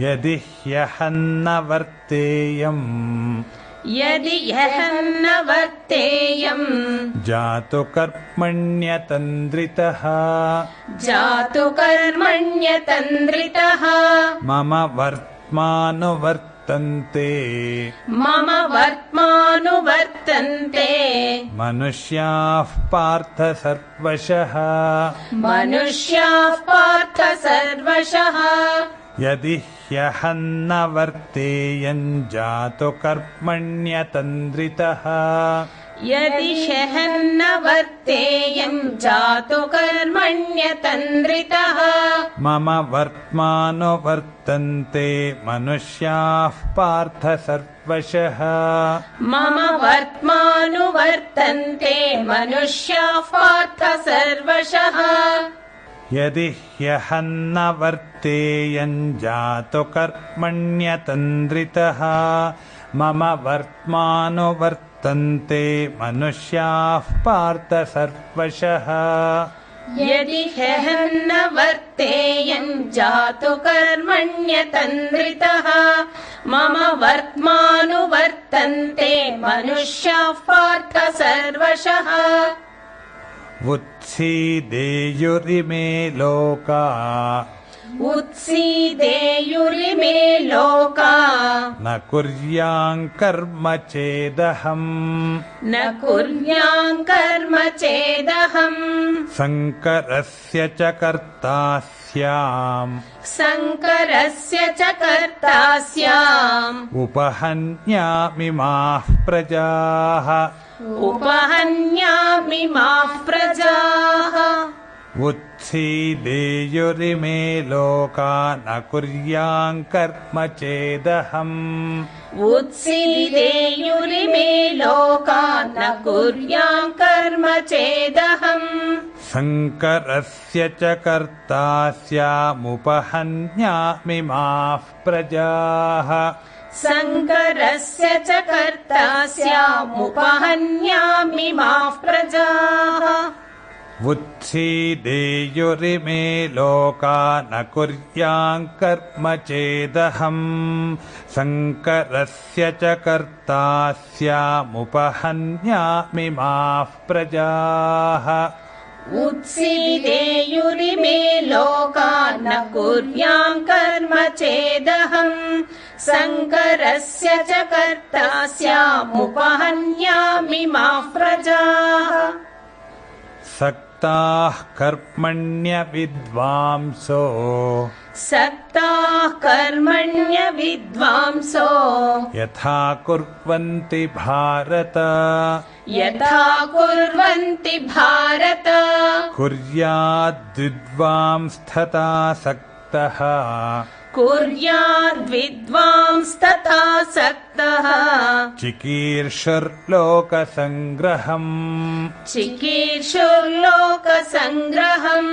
यदि ह्यहन्न वर्तेयम् यदि ह्यहन्न वर्तेयम् जातु कर्मण्यतन्द्रितः जातु कर्मण्यतन्द्रितः मम वर्त्मानुवर्तन्ते मम वर्त्मानुवर्तन्ते मनुष्याः पार्थ सर्वशः मनुष्याः पार्थ सर्वशः यदि ह्यहन्न वर्तेयम् जातु कर्मण्यतन्द्रितः यदि ह्यहन्न वर्तेयम् जातु कर्मण्यतन्द्रितः मम वर्त्मानुवर्तन्ते मनुष्याः पार्थ सर्वशः मम वर्त्मानुवर्तन्ते मनुष्याः पार्थ सर्वशः यदि ह्यहन्न वर्तेयम् जातु कर्मण्यतन्द्रितः मम वर्त्मानुवर्तन्ते मनुष्याः पार्थ सर्वशः यदि ह्यहन्न वर्तेयम् जातु कर्मण्यतन्द्रितः मम वर्त्मानुवर्तन्ते मनुष्याः पार्थ सर्वशः उत्सीदेयुरिमे लोका उत्सीदेयुरिमे लोका न कुर्याम् कर्म चेदहम् न कुर्याम् कर्म चेदहम् शङ्करस्य च कर्ता स्याम् शङ्करस्य च कर्ता स्याम् उपहन्यामिमाः प्रजाः उपहन्यामिमाः प्रजाः उत्सीदेयुरिमे लोका न कुर्याम् कर्म चेदहम् उत्सीदेयुरिमे लोका न कुर्याम् कर्म चेदहम् शङ्करस्य च कर्ता स्यामुपहन्यामिमाः प्रजाः शङ्करस्य च कर्ता स्यामुपहन्यामिमाः प्रजाः उत्सीदेयुरिमे लोका न कुर्याम् कर्म चेदहम् शङ्करस्य च कर्ता स्यामुपहन्यामिमाः प्रजाः उत्सीदेयुरिमे लोका न कुर्याम् कर्म चेदहम् शङ्करस्य च कर्ता स्यामुपहन्यामिमाः प्रजाः सक्ताः कर्मण्य विद्वांसो सक्ताः कर्मण्य विद्वांसो यथा कुर्वन्ति भारत यथा कुर्वन्ति भारत कुर्याद्विद्वांस्तथा सक्तः कुर्याद्विद्वांस्तथा सक्तः चिकीर्षुर्लोकसङ्ग्रहम् चिकीर्षुर्लोकसङ्ग्रहम्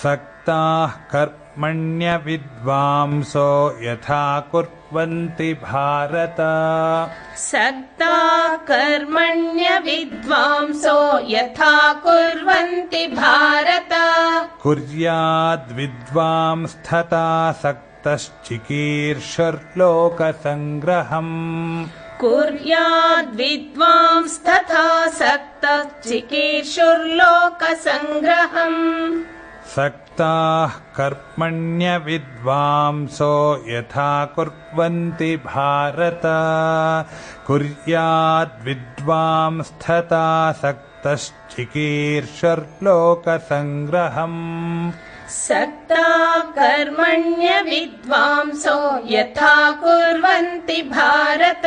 सक्ताः कर्मण्य विद्वांसो यथा कुर्वन्ति भारत सक्ताः कर्मण्य विद्वांसो यथा कुर्वन्ति भारत कुर्याद्विद्वांस्तथा सक्तश्चिकीर्षुर्लोकसङ्ग्रहम् कुर्याद्विद्वांस्तथा सक्तः चिकीर्षुर्लोकसङ्ग्रहम् सक्ताः कर्मण्य विद्वांसो यथा कुर्वन्ति भारत कुर्याद्विद्वांस्तथा सक्तश्चिकीर्षुर्लोकसङ्ग्रहम् सक्ताः कर्मण्य विद्वांसो यथा कुर्वन्ति भारत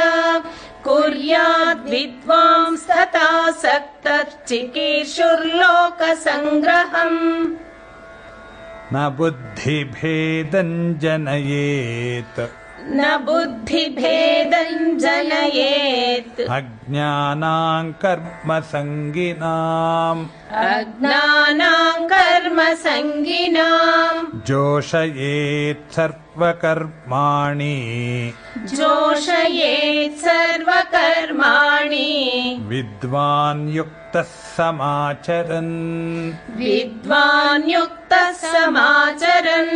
कुर्याद्विद्वांस्तथा सक्तः चिकीर्षुर्लोकसङ्ग्रहम् न बुद्धिभेदम् जनयेत् न बुद्धिभेदम् जनयेत् अज्ञानाम् कर्मसङ्गिनाम् अज्ञानाम् कर्मसङ्गिनाम् जोषयेत् सर्वकर्माणि जोषयेत् सर्वकर्माणि विद्वान् युक्त युक्तः समाचरन् विद्वान् युक्तः समाचरन्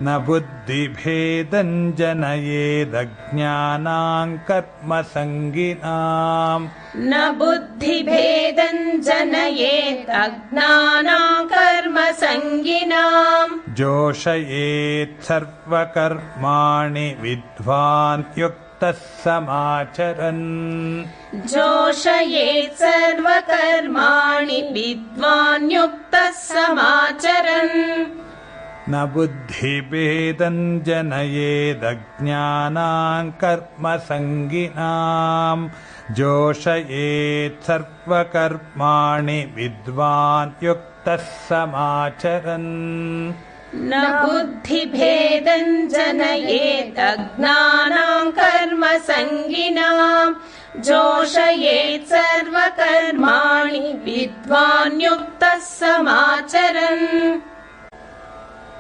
न बुद्धिभेदं जनयेदज्ञानां कर्मसङ्गिनाम् न बुद्धिभेदं जनयेत् अज्ञानां कर्मसङ्गिनाम् जोषयेत् सर्वकर्माणि विद्वान् युक्तः समाचरन् जोषयेत् सर्वकर्माणि विद्वान् युक्तः समाचरन् न बुद्धिभेदं जनयेदज्ञानां कर्मसङ्गिनाम् जोषयेत् सर्वकर्माणि विद्वान् युक्तः समाचरन् न बुद्धिभेदं जनयेत् अज्ञानां कर्मसङ्गिनाम् जोषयेत् सर्वकर्माणि विद्वान् युक्तः समाचरन्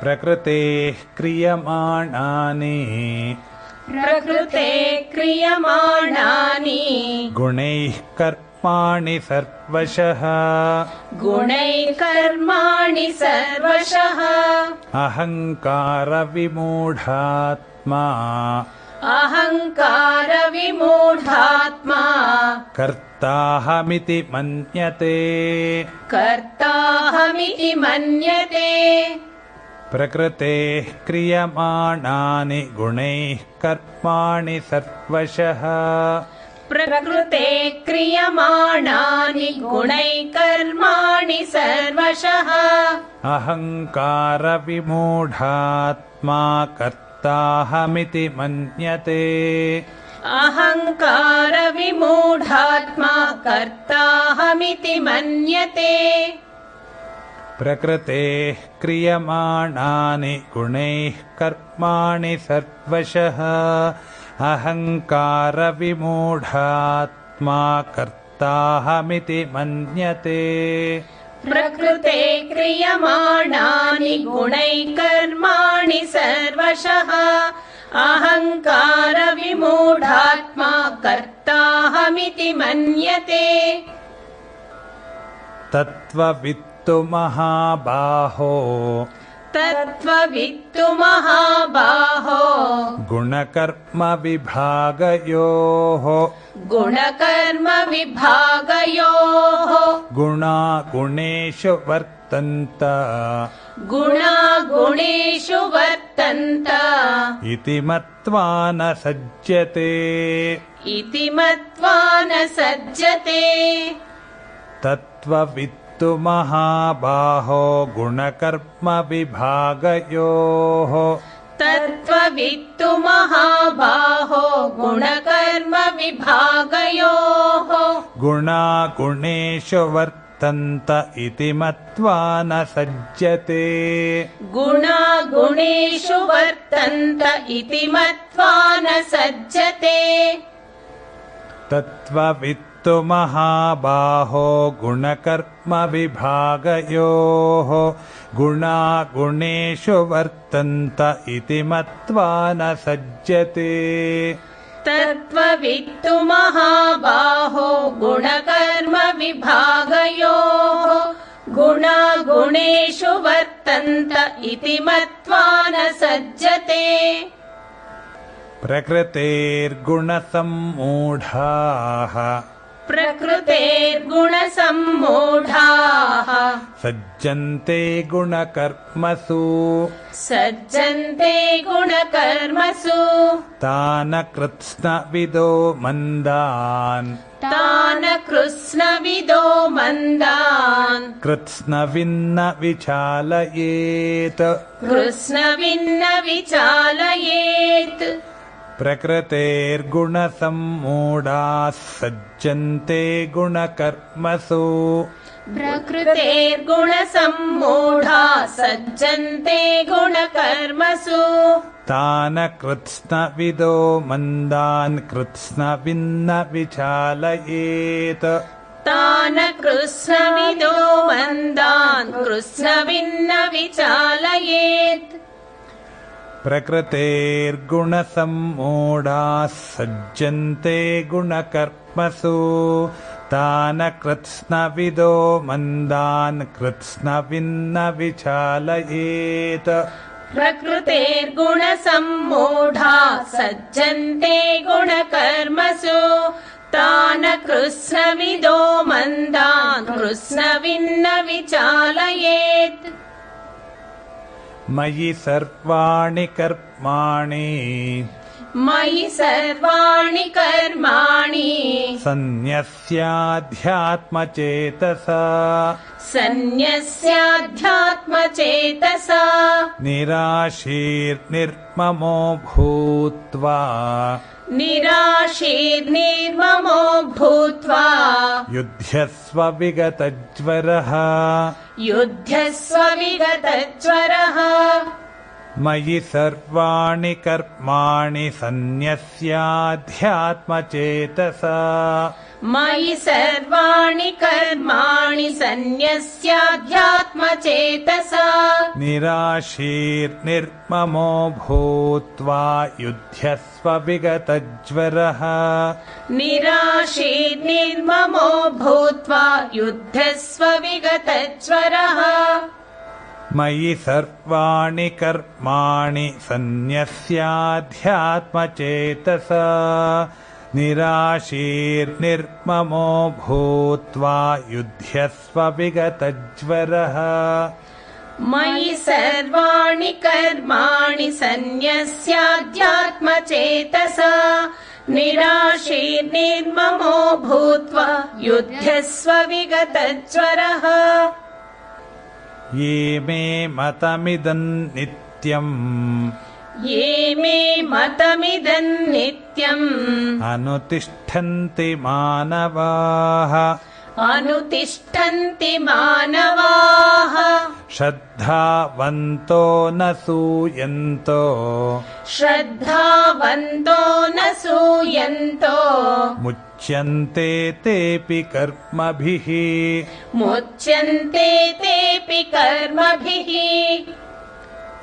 प्रकृतेः क्रियमाणानि प्रकृते क्रियमाणानि गुणैः कर्माणि सर्वशः गुणैः कर्माणि सर्वशः अहङ्कारविमूढात्मा अहङ्कारविमूढात्मा कर्ताहमिति मन्यते कर्ताहमिति मन्यते प्रकृतेः क्रियमाणानि गुणैः कर्माणि सर्वशः प्रकृते क्रियमाणानि गुणैः कर्माणि सर्वशः अहङ्कारविमूढात्मा कर्ताहमिति मन्यते अहङ्कारविमूढात्मा कर्ताहमिति मन्यते प्रकृतेः क्रियमाणानि गुणैः कर्माणि सर्वशः अहङ्कारविमूढात्मा कर्ताहमिति मन्यते प्रकृते क्रियमाणानि गुणैः कर्माणि सर्वशः अहङ्कारविमूढात्मा कर्ताहमिति मन्यते तत्त्ववित्तु महाबाहो तत्त्ववित्तु महाबाहो गुणकर्मविभागयोः गुणकर्मविभागयोः गुणा गुणेषु वर्तन्त गुणा गुणेषु वर्तन्त इति मत्वा न सज्जते इति मत्वा न सज्जते तत्त्ववित्तु महाबाहो गुणकर्मविभागयोः तत्त्ववित्तु महाबाहो गुणकर्मविभागयोः गुणा गुणेषु वर्तन्त इति मत्वा न सज्जते गुणा गुणेषु वर्तन्त इति मत्वा न सज्जते तत्त्ववित्तु महाबाहो गुणकर्मविभागयोः गुणा गुणेषु वर्तन्त इति मत्वा न सज्जते तत्त्ववित्तु महाबाहो गुणकर्मविभागयोः गुणा गुणेषु वर्तन्त इति मत्वा न सज्जते प्रकृतेर्गुणसम्मूढाः प्रकृतेर्गुणसम्मूढाः सज्जन्ते गुणकर्मसु सज्जन्ते गुणकर्मसु तान् कृत्स्नविदो मन्दान् तान् कृत्स्नविदो मन्दान् कृत्स्नविन्न विचालयेत् कृत्स्नविन्न विचालयेत् प्रकृतेर्गुणसम्मूढाः सज्जन्ते गुणकर्मसु प्रकृतेर्गुणसम्मूढाः सज्जन्ते गुणकर्मसु तान् कृत्स्नविदो मन्दान् कृत्स्नविन्न विचालयेत् तान् कृत्स्नविदो मन्दान् कृत्स्नविन्न विचालयेत् प्रकृतेर्गुणसम्मूढाः सज्जन्ते गुणकर्मसु तान् कृत्स्नविदो मन्दान् कृत्स्नविन्न विचालयेत् प्रकृतेर्गुणसम्मूढा सज्जन्ते गुणकर्मसु तान् कृत्स्नविदो मन्दान् कृत्स्नविन्न विचालयेत् मयि सर्वाणि कर्माणि मयि सर्वाणि कर्माणि सन्न्यस्याध्यात्मचेतसा सन्न्यस्याध्यात्मचेतसा निराशीर्निर्ममो भूत्वा निराशीर्निर्ममो भूत्वा युध्यस्व विगतज्वरः युध्यस्व विगतज्वरः मयि सर्वाणि कर्माणि सन्न्यस्याध्यात्मचेतसा मयि सर्वाणि कर्माणि सन्न्यस्याध्यात्मचेतसा निराशीर्निर्ममो भूत्वा युध्यस्व विगतज्वरः निराशीर्निर्ममो भूत्वा युध्यस्व विगतज्वरः मयि सर्वाणि कर्माणि सन्न्यस्याध्यात्मचेतसा निराशीर्निर्ममो भूत्वा युध्यस्व विगतज्वरः मयि सर्वाणि कर्माणि सन्न्यस्याध्यात्मचेतसा निराशीर्निर्ममो भूत्वा युध्यस्व विगतज्वरः ये मे मतमिदं नित्यम् ये मे मतमिदं नित्यम् अनुतिष्ठन्ति मानवाः अनुतिष्ठन्ति मानवाः श्रद्धावन्तो न सूयन्तो श्रद्धावन्तो न सूयन्तो मुच्यन्ते तेऽपि कर्मभिः मुच्यन्ते तेऽपि कर्मभिः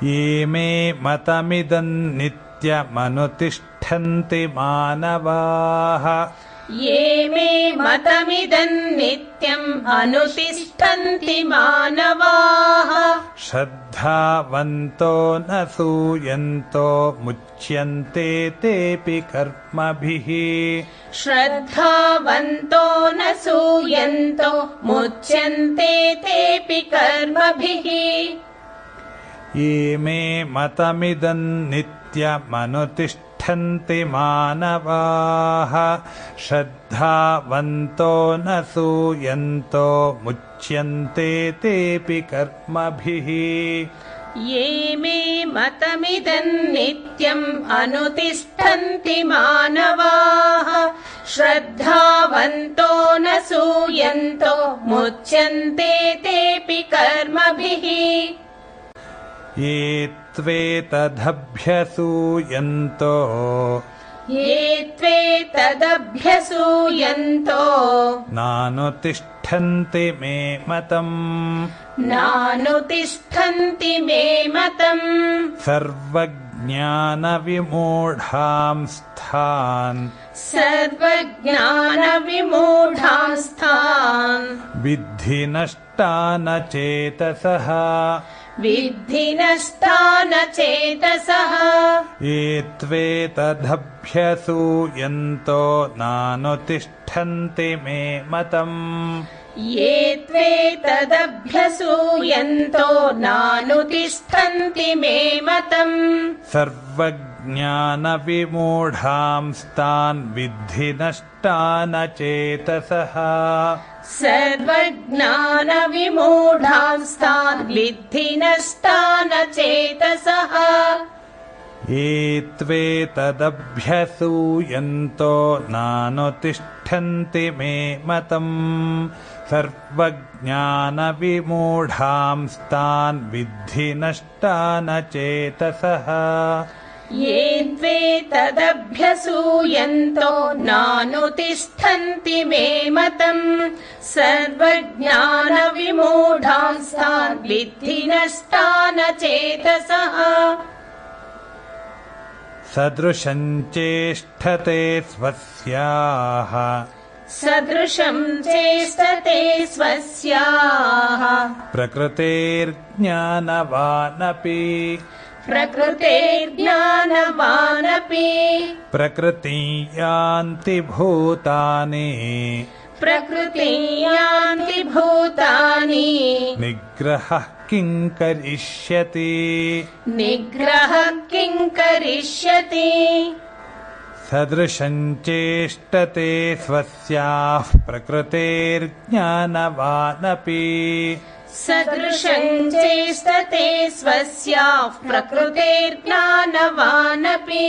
ये मे मतमिदं नित्यमनुतिष्ठन्ति मानवाः ये मे मतमिदं नित्यम् अनुतिष्ठन्ति मानवाः श्रद्धावन्तो न सूयन्तो मुच्यन्ते तेऽपि कर्मभिः श्रद्धावन्तो न सूयन्तो मुच्यन्ते तेऽपि कर्मभिः ये मे मतमिदं नित्यमनुतिष्ठन्ति मानवाः श्रद्धावन्तो न सूयन्तो मुच्यन्ते तेऽपि कर्मभिः ये मे मतमिदं नित्यम् अनुतिष्ठन्ति मानवाः श्रद्धावन्तो न सूयन्तो मुच्यन्ते तेऽपि कर्मभिः ये त्वेतदभ्यसूयन्तो ये त्वेतदभ्यसूयन्तो नानुतिष्ठन्ति मे मतम् नानुतिष्ठन्ति मे मतम् सर्वज्ञानविमूढांस्तान् सर्वज्ञानविमूढांस्तान् विद्धि नष्टानचेतसः विद्धि नष्टानचेतसः ये त्वेतदभ्यसूयन्तो नानुतिष्ठन्ति मे मतम् ये त्वेतदभ्यसूयन्तो नानुतिष्ठन्ति मे मतम् सर्वज्ञानविमूढांस्तान् विद्धि नष्टानचेतसः सर्वज्ञानविमूढांस्तान् विद्धि नष्टानचेतसः ये त्वेतदभ्यसूयन्तो नानुतिष्ठन्ति मे मतम् सर्वज्ञानविमूढांस्तान् विद्धि नष्टानचेतसः ये त्वेतदभ्यसूयन्तो नानुतिष्ठन्ति मे मतम् सर्वज्ञानविमूढांस्तान् विद्धि नष्टानचेतसः सदृशं चेष्टते स्वस्याः सदृशं चेष्टते स्वस्याः प्रकृतेर्ज्ञानवानपि प्रकृतेर्ज्ञानवानपि प्रकृतिं यान्ति भूतानि प्रकृतिं यान्ति भूतानि निग्रहः किं करिष्यति निग्रहः किं करिष्यति सदृशं चेष्टते स्वस्याः प्रकृतेर्ज्ञानवानपि सदृशं चेष्टते स्वस्याः प्रकृतेर्ज्ञानवानपि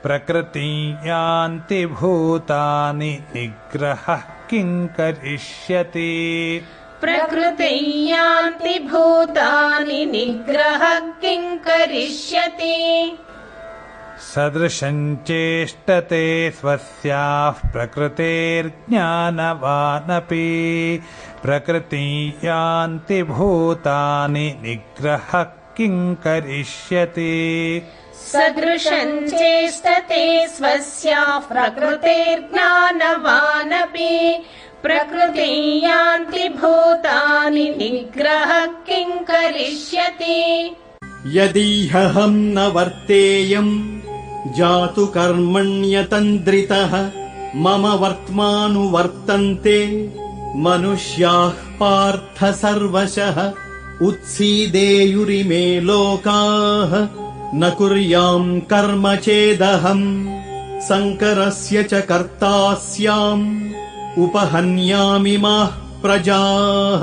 प्रकृतिं यान्ति भूतानि निग्रहः किं करिष्यति प्रकृतिं यान्ति भूतानि निग्रहः किं करिष्यति सदृशं चेष्टते स्वस्याः प्रकृतेर्ज्ञानवानपि प्रकृतिं यान्ति भूतानि निग्रहः किं करिष्यति सदृशं चेष्टते स्वस्याः प्रकृतेर्ज्ञानवानपि प्रकृतिं यान्ति भूतानि निग्रहः किं करिष्यति यदीहं न वर्तेयम् जातु कर्मण्यतन्द्रितः मम वर्त्मानुवर्तन्ते मनुष्याः पार्थ सर्वशः उत्सीदेयुरिमे लोकाः न कुर्याम् कर्म चेदहम् शङ्करस्य च कर्ता स्याम् उपहन्यामिमाः प्रजाः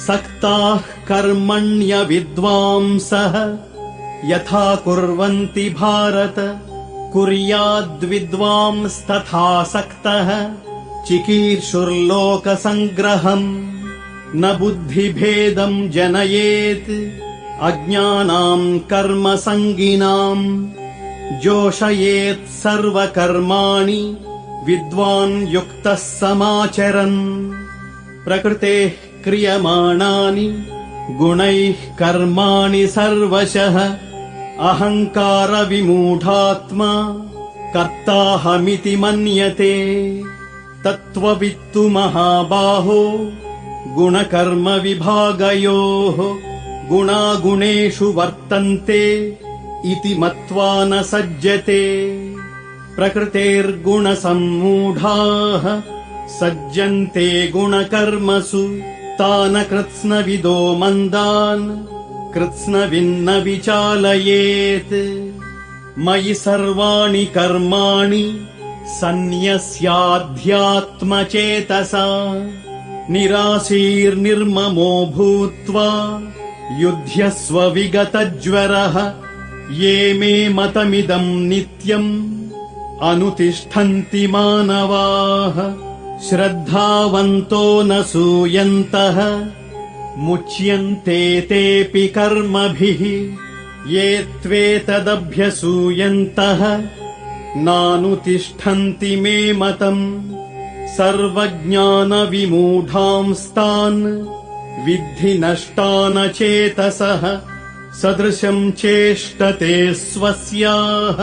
सक्ताः कर्मण्यविद्वांसः यथा कुर्वन्ति भारत कुर्याद्विद्वांस्तथा सक्तः चिकीर्षुर्लोकसङ्ग्रहम् न बुद्धिभेदम् जनयेत् अज्ञानाम् कर्मसङ्गिनाम् जोषयेत् सर्वकर्माणि विद्वान् युक्तः समाचरन् प्रकृतेः क्रियमाणानि गुणैः कर्माणि सर्वशः अहङ्कारविमूढात्मा कर्ताहमिति मन्यते तत्त्ववित्तु महाबाहो गुणकर्मविभागयोः गुणागुणेषु वर्तन्ते इति मत्वा न सज्जते प्रकृतेर्गुणसम्मूढाः सज्जन्ते गुणकर्मसु तान् कृत्स्नविदो मन्दान् कृत्स्नविन्न विचालयेत् मयि सर्वाणि कर्माणि सन्न्यस्याध्यात्मचेतसा निराशीर्निर्ममो भूत्वा युध्यस्व विगतज्वरः ये मे मतमिदम् नित्यम् अनुतिष्ठन्ति मानवाः श्रद्धावन्तो न सूयन्तः मुच्यन्ते तेऽपि कर्मभिः ये त्वेतदभ्यसूयन्तः नानुतिष्ठन्ति मे मतम् सर्वज्ञानविमूढांस्तान् विद्धि नष्टानचेतसः सदृशम् चेष्टते स्वस्याः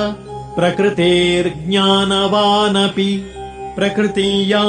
प्रकृतेर्ज्ञानवानपि प्रकृतिं यान्ति